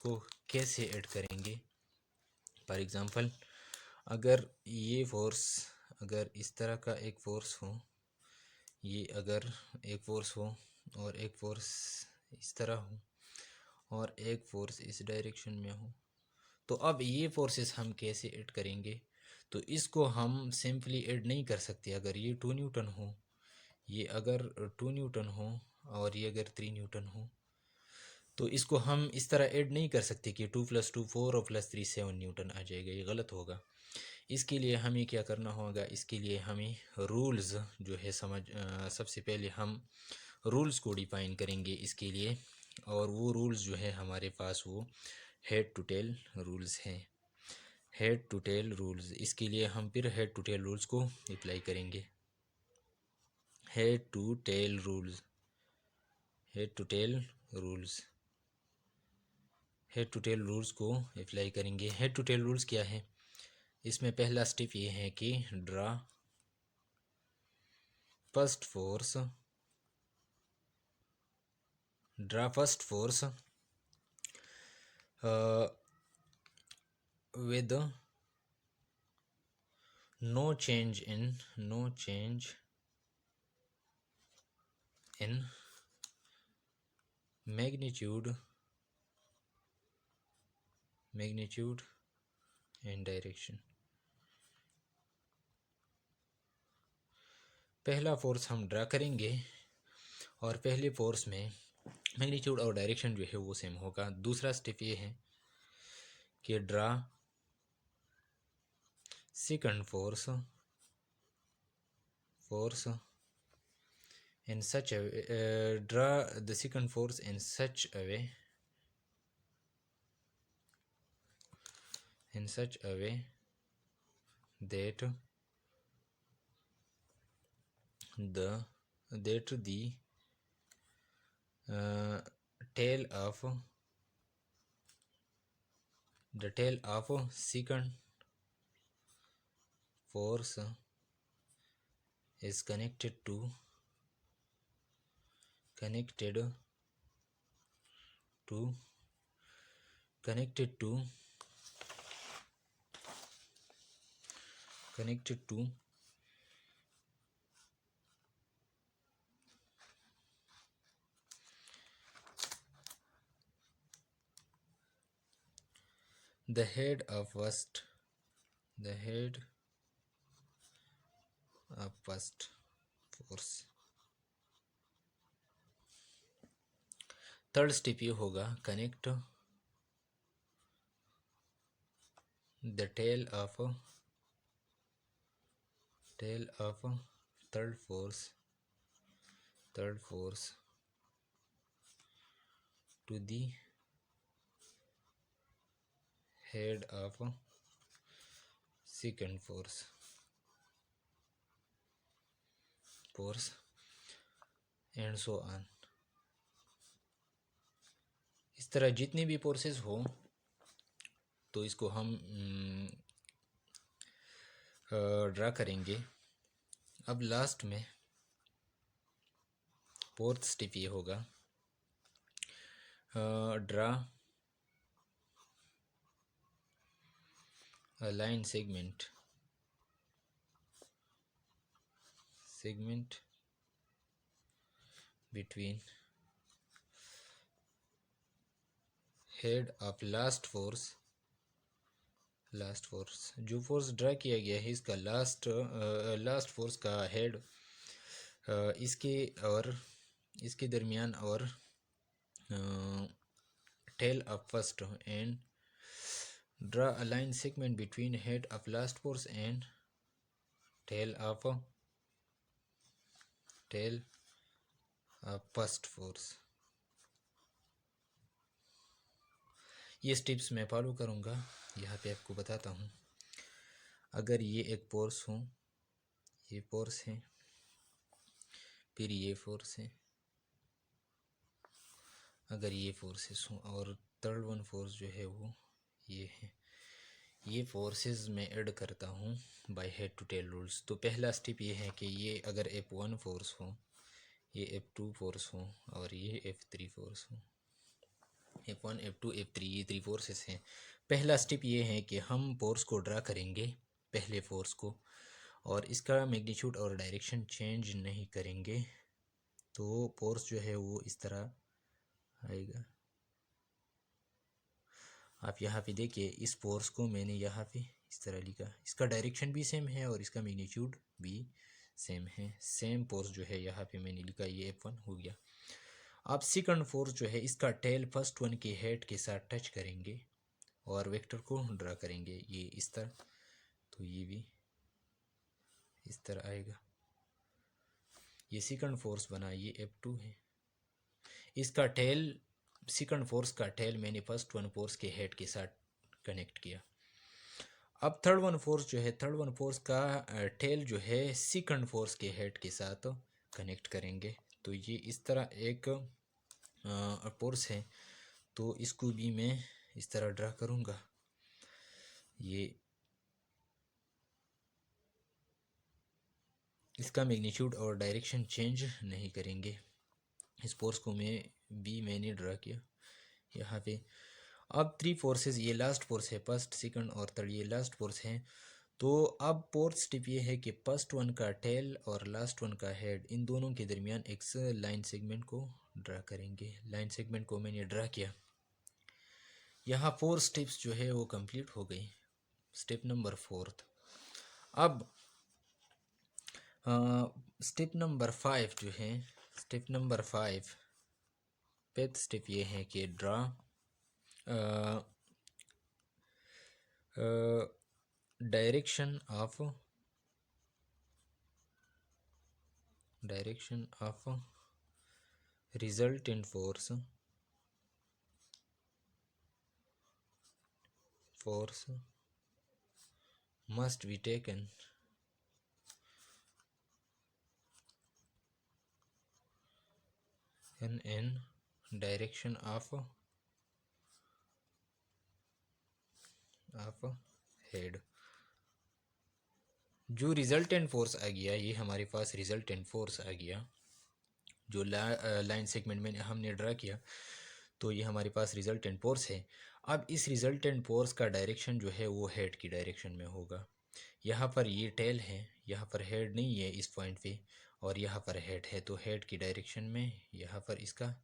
को कैसे ऐड करेंगे। फॉर एग्ज़ाम्पल, अगर ये फोर्स, अगर इस तरह का एक फ़ोर्स हो, ये अगर एक फ़ोर्स हो और एक फ़ोर्स इस तरह हो और एक फ़ोर्स इस डायरेक्शन में हो, तो अब ये फोर्सेस हम कैसे ऐड करेंगे। तो इसको हम सिंपली ऐड नहीं कर सकते। अगर ये 2 न्यूटन हो, ये अगर 2 न्यूटन हो और ये अगर 3 न्यूटन हो, तो इसको हम इस तरह ऐड नहीं कर सकते कि 2 + 2 4 और +3 7 न्यूटन आ जाएगा, ये गलत होगा। इसके लिए हमें क्या करना होगा, इसके लिए हमें रूल्स जो है सबसे पहले हम रूल्स को डिफाइन करेंगे इसके लिए। और वो रूल्स जो है हमारे पास वो हेड टू टेल रूल्स हैं। हेड टू टेल रूल्स, इसके लिए हम फिर हेड टू टेल रूल्स को अप्लाई करेंगे। Head to tail rules, head to tail rules, head to tail rules को अप्लाई करेंगे। हेड टू टेल रूल्स क्या है, इसमें पहला स्टेप ये है कि draw first force, draw first force with no change in magnitude and direction। पहला फोर्स हम ड्रा करेंगे और पहले फोर्स में मैग्नीट्यूड और डायरेक्शन जो है वो सेम होगा। दूसरा स्टेप ये है कि draw second force in such a way, draw the second force in such a way that the tail of second force is connected to the head of first force। Third step ये होगा, connect the tail of third force to the head of second force and so on। इस तरह जितनी भी forces हो तो इसको हम ड्रा करेंगे। अब लास्ट में फोर्थ स्टेप ये होगा, draw a line segment between head of last force, जो फोर्स ड्रा किया गया है इसका लास्ट फोर्स का हेड इसके और इसके दरमियान और tail of first, and draw a line segment between head of last force and tail of first force. ये स्टेप्स मैं फॉलो करूँगा। यहाँ पे आपको बताता हूँ, अगर ये एक फोर्स हो, ये फोर्स है, फिर ये फोर्स है, अगर ये फोर्सेस हों और थर्ड वन फोर्स जो है वो ये है, ये फोर्सेस मैं ऐड करता हूँ by head to tail rules. तो पहला स्टेप ये है कि ये अगर F1 फोर्स हो, ये F2 फोर्स हो और ये F3 फोर्स हो, F1 F2 F3 ये 3 फोर्सेस हैं। पहला स्टेप ये है कि हम फोर्स को ड्रा करेंगे, पहले फोर्स को, और इसका मैग्नीट्यूड और डायरेक्शन चेंज नहीं करेंगे। तो फोर्स जो है वो इस तरह आएगा। आप यहाँ पे देखिए, इस फोर्स को मैंने यहाँ पे इस तरह लिखा, इसका डायरेक्शन भी सेम है और इसका मैग्नीट्यूड भी सेम है। सेम फोर्स जो है यहाँ पे मैंने लिखा, ये F1 हो गया। अब सेकंड फोर्स जो है, इसका टेल फर्स्ट वन के हेड के साथ टच करेंगे और वेक्टर को ड्रा करेंगे, ये इस तरह। तो ये भी इस तरह आएगा। ये सेकंड फोर्स बना, ये F2 है। इसका टेल, सेकंड फोर्स का टेल मैंने फर्स्ट वन फोर्स के हेड के साथ कनेक्ट किया। अब थर्ड वन फोर्स जो है, थर्ड वन फोर्स का टेल जो है सेकंड फोर्स के हेड के साथ कनेक्ट करेंगे। तो ये इस तरह एक फोर्स है। तो इसको भी मैं इस तरह ड्रा करूँगा। ये इसका मैग्नीट्यूड और डायरेक्शन चेंज नहीं करेंगे। इस फोर्स को मैंने ड्रा किया यहाँ पे। अब 3 फोर्सेस, ये लास्ट फोर्स है, फर्स्ट सेकंड और थर्ड, ये लास्ट फोर्स है। तो अब फोर्थ स्टेप ये है कि फर्स्ट वन का टेल और लास्ट वन का हेड, इन दोनों के दरमियान एक लाइन सेगमेंट को ड्रा करेंगे। लाइन सेगमेंट को मैंने ड्रा किया। यहाँ 4 स्टेप्स जो है वो कंप्लीट हो गई। Step number 4। अब स्टेप नंबर 5 जो है, स्टेप नंबर 5, 5th स्टेप ये है कि draw direction of resultant force must be taken in direction of head। जो रिजल्टेंट फोर्स आ गया, ये हमारे पास रिजल्टेंट फोर्स आ गया जो लाइन सेगमेंट में हमने ड्रा किया। तो ये हमारे पास रिजल्टेंट फोर्स है। अब इस रिजल्टेंट फोर्स का डायरेक्शन जो है वो हेड की डायरेक्शन में होगा। यहाँ पर ये टेल है, यहाँ पर हेड नहीं है इस पॉइंट पे, और यहाँ पर हेड है। तो हेड की डायरेक्शन में यहाँ पर इसका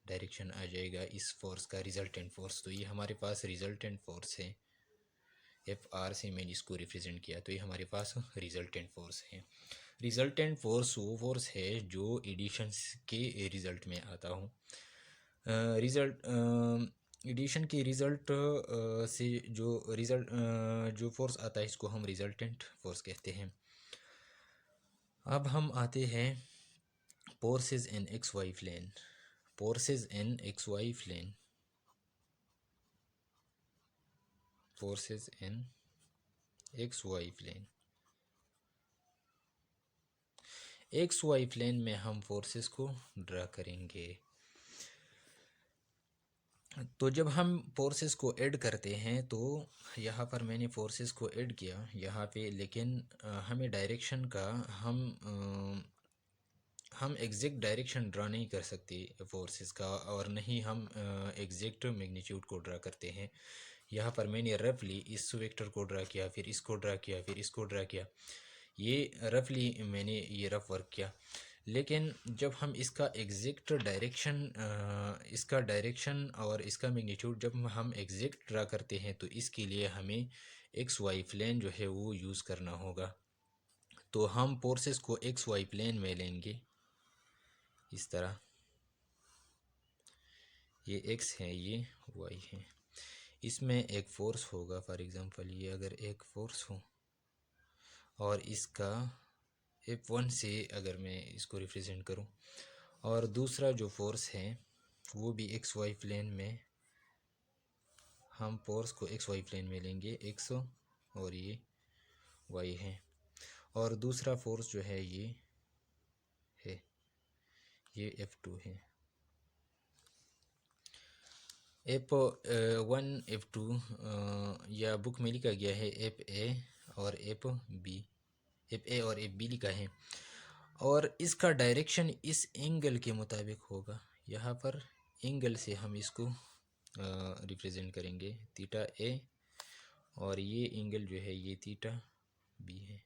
डायरेक्शन आ जाएगा इस फोर्स का, रिजल्टेंट फोर्स। तो ये हमारे पास रिजल्टेंट फोर्स है। FR से मैंने इसको रिप्रेजेंट किया। तो ये हमारे पास रिजल्टेंट फोर्स है। रिजल्टेंट फोर्स वो फोर्स है जो एडिशन के रिज़ल्ट में आता हूँ। एडिशन के रिज़ल्ट से जो फोर्स आता है, इसको हम रिजल्टेंट फोर्स कहते हैं। अब हम आते हैं forces in XY plane. Forces in XY plane, forces in XY plane. XY plane में हम फोर्सेस को ड्रा करेंगे। तो जब हम फोर्सेस को ऐड करते हैं, तो यहाँ पर मैंने फोर्सेस को ऐड किया यहाँ पे, लेकिन हमें डायरेक्शन का हम एग्जैक्ट डायरेक्शन ड्रा नहीं कर सकते फोर्सेस का, और नहीं हम एग्जैक्ट मैग्नीट्यूड को ड्रा करते हैं। यहाँ पर मैंने रफली इस वेक्टर को ड्रा किया, फिर इसको ड्रा किया, फिर इसको ड्रा किया। ये रफली मैंने ये रफ वर्क किया। लेकिन जब हम इसका एग्जैक्ट डायरेक्शन, इसका डायरेक्शन और इसका मैग्नीट्यूड जब हम एग्जैक्ट ड्रा करते हैं, तो इसके लिए हमें XY प्लेन जो है वो यूज़ करना होगा। तो हम फोर्सेस को XY प्लेन में लेंगे इस तरह। ये X है, ये Y है। इसमें एक फोर्स होगा, फॉर एग्ज़ाम्पल ये अगर एक फोर्स हो, और इसका F1 से अगर मैं इसको रिप्रेजेंट करूं, और दूसरा जो फोर्स है वो भी XY प्लेन में, हम फोर्स को XY प्लेन में लेंगे, X और ये Y है। और दूसरा फोर्स जो है ये है, ये F2 है। F1 F2 या बुक में लिखा गया है FA और FA और FB लिखा है। और इसका डायरेक्शन इस एंगल के मुताबिक होगा। यहाँ पर एंगल से हम इसको रिप्रेजेंट करेंगे थीटा ए, और ये एंगल जो है ये थीटा बी है।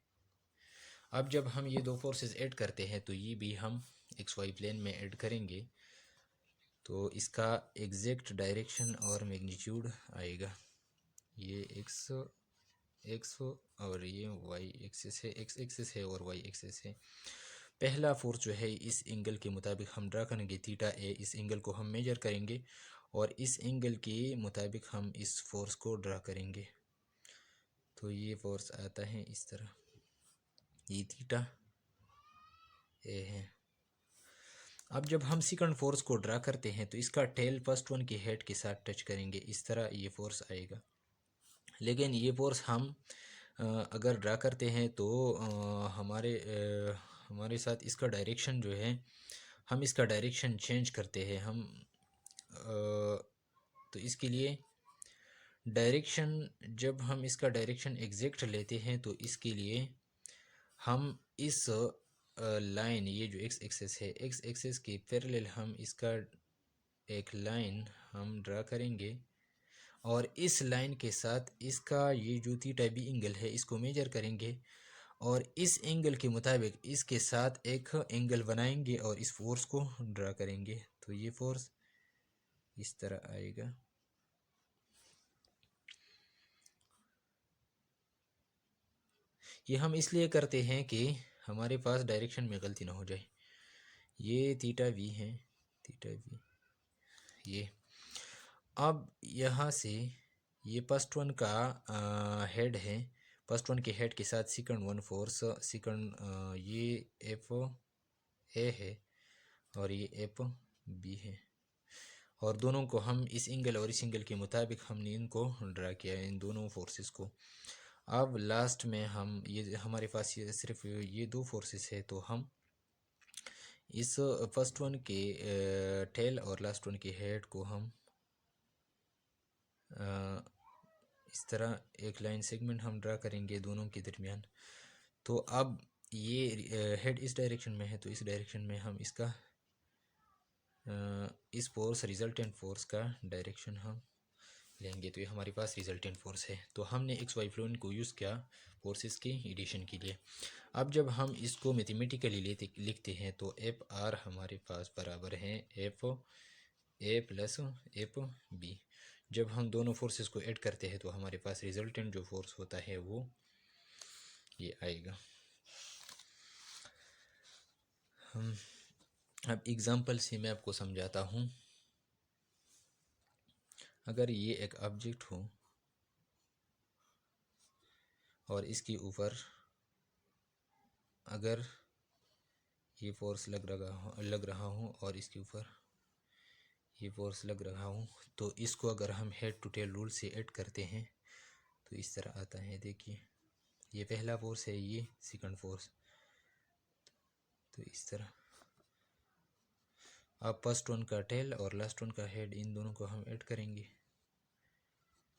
अब जब हम ये दो फोर्सेस ऐड करते हैं तो ये भी हम एक्स वाई प्लेन में ऐड करेंगे, तो इसका एग्जैक्ट डायरेक्शन और मैग्नीट्यूड आएगा। ये एक्स और ये वाई एक्सिस है, एक्स एक्सिस है और वाई एक्सिस है। पहला फोर्स जो है इस एंगल के मुताबिक हम ड्रा करेंगे थीटा ए, इस एंगल को हम मेजर करेंगे और इस एंगल के मुताबिक हम इस फोर्स को ड्रा करेंगे। तो ये फोर्स आता है इस तरह, ये थीटा ए है। अब जब हम सेकंड फोर्स को ड्रा करते हैं तो इसका टेल फर्स्ट वन के हेड के साथ टच करेंगे, इस तरह ये फोर्स आएगा। लेकिन ये फोर्स हम अगर ड्रा करते हैं तो हमारे साथ इसका डायरेक्शन जो है, हम इसका डायरेक्शन चेंज करते हैं हम तो इसके लिए डायरेक्शन, जब हम इसका डायरेक्शन एग्जैक्ट लेते हैं तो इसके लिए हम इस लाइन, ये जो एक्स एक्सेस है, एक्स एक्सेस के पैरेलल हम इसका एक लाइन हम ड्रा करेंगे और इस लाइन के साथ इसका ये जो थीटा बी एंगल है इसको मेजर करेंगे और इस एंगल के मुताबिक इसके साथ एक एंगल बनाएंगे और इस फोर्स को ड्रा करेंगे। तो ये फोर्स इस तरह आएगा। ये हम इसलिए करते हैं कि हमारे पास डायरेक्शन में गलती ना हो जाए। ये थीटा वी है, थीटा वी ये। अब यहाँ से ये फर्स्ट वन का हेड है, फर्स्ट वन के हेड के साथ सेकंड वन फोर्स, सेकंड ये एफ ए है और ये एफ बी है, और दोनों को हम इस एंगल और इस एंगल के मुताबिक हमने इनको ड्रा किया है, इन दोनों फोर्सेस को। अब लास्ट में हम ये हमारे पास ये सिर्फ ये दो फोर्सेस है, तो हम इस फर्स्ट वन के टेल और लास्ट वन के हेड को हम इस तरह एक लाइन सेगमेंट हम ड्रा करेंगे दोनों के दरमियान। तो अब ये हेड इस डायरेक्शन में है तो इस डायरेक्शन में हम इसका इस फोर्स रिजल्टेंट फोर्स का डायरेक्शन हम लेंगे। तो ये हमारे पास रिजल्टेंट फोर्स है। तो हमने एक्स वाई प्लेन को यूज़ किया फोर्सेस की एडिशन के लिए। अब जब हम इसको मैथमेटिकली लिखते हैं तो एफ आर हमारे पास बराबर है F A plus F B. जब हम दोनों फोर्सेस को ऐड करते हैं तो हमारे पास रिजल्टेंट जो फोर्स होता है वो ये आएगा। हम अब एग्जांपल से मैं आपको समझाता हूँ। अगर ये एक ऑब्जेक्ट हो और इसके ऊपर अगर ये फोर्स लग रहा हो और इसके ऊपर ये फोर्स लग रहा हो, तो इसको अगर हम हेड टू टेल रूल से ऐड करते हैं तो इस तरह आता है। देखिए ये पहला फोर्स है, ये सेकंड फोर्स, तो इस तरह। अब फर्स्ट वन का टेल और लास्ट वन का हेड, इन दोनों को हम ऐड करेंगे।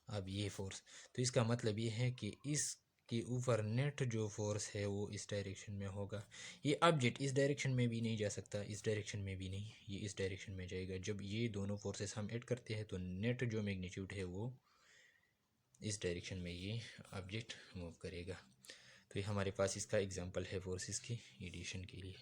अब ये फोर्स, तो इसका मतलब ये है कि इसके ऊपर नेट जो फोर्स है वो इस डायरेक्शन में होगा। ये ऑब्जेक्ट इस डायरेक्शन में भी नहीं जा सकता, इस डायरेक्शन में भी नहीं, ये इस डायरेक्शन में जाएगा। जब ये दोनों फोर्सेस हम ऐड करते हैं तो नेट जो मैग्नीट्यूड है वो इस डायरेक्शन में ये ऑब्जेक्ट मूव करेगा। तो ये हमारे पास इसका एग्जांपल है फोर्सेस की एडिशन के लिए।